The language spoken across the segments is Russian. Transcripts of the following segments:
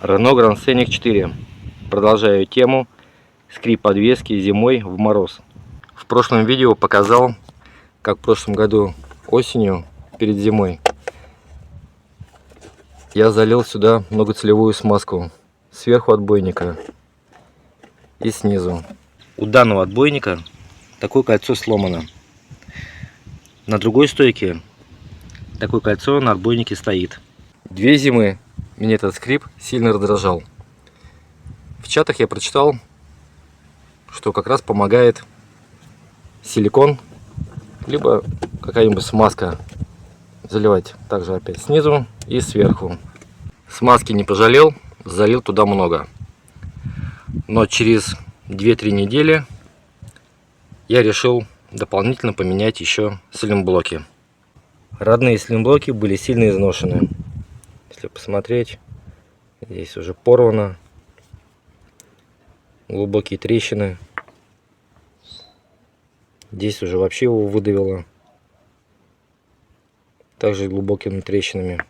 Renault Grand Scenic 4. Продолжаю тему скрип подвески зимой в мороз. В прошлом видео показал, как в прошлом году осенью перед зимой я залил сюда многоцелевую смазку сверху отбойника и снизу. У данного отбойника такое кольцо сломано. На другой стойке такое кольцо на отбойнике стоит. 2 зимы меня этот скрип сильно раздражал. В чатах я прочитал, что как раз помогает силикон, либо какая-нибудь смазка заливать также опять снизу и сверху. Смазки не пожалел, залил туда много. Но через 2-3 недели я решил дополнительно поменять еще слимблоки. Родные слимблоки были сильно изношены. Если посмотреть, здесь уже порвано, глубокие трещины. Здесь уже вообще его выдавило, также глубокими трещинами.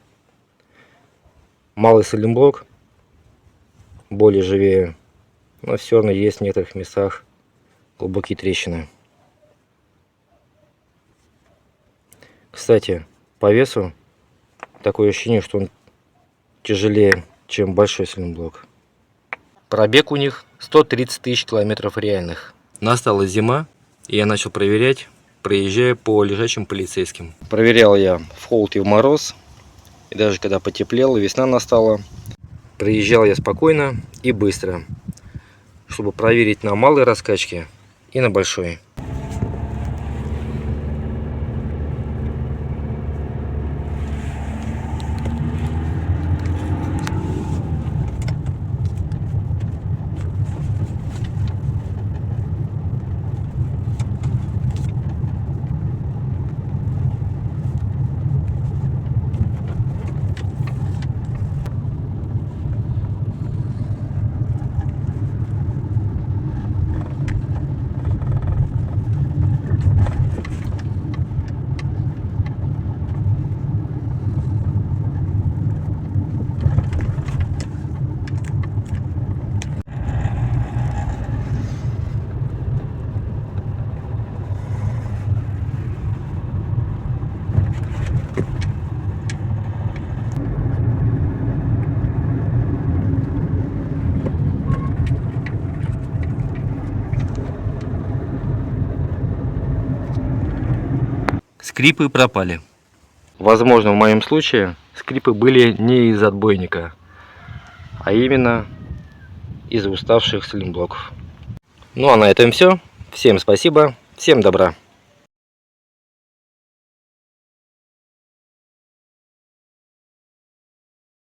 Малый слимблок более живее, но все равно есть в некоторых местах глубокие трещины. Кстати, по весу такое ощущение, что он тяжелее, чем большой слимблок. Пробег у них 130 тысяч километров реальных. Настала зима, и я начал проверять, проезжая по лежачим полицейским. Проверял я в холод и в мороз, и даже когда потеплело, весна настала, проезжал я спокойно и быстро, чтобы проверить на малой раскачке и на большой. Скрипы пропали. Возможно, в моем случае скрипы были не из отбойника, а именно из уставших слимблоков. Ну а на этом все. Всем спасибо, всем добра.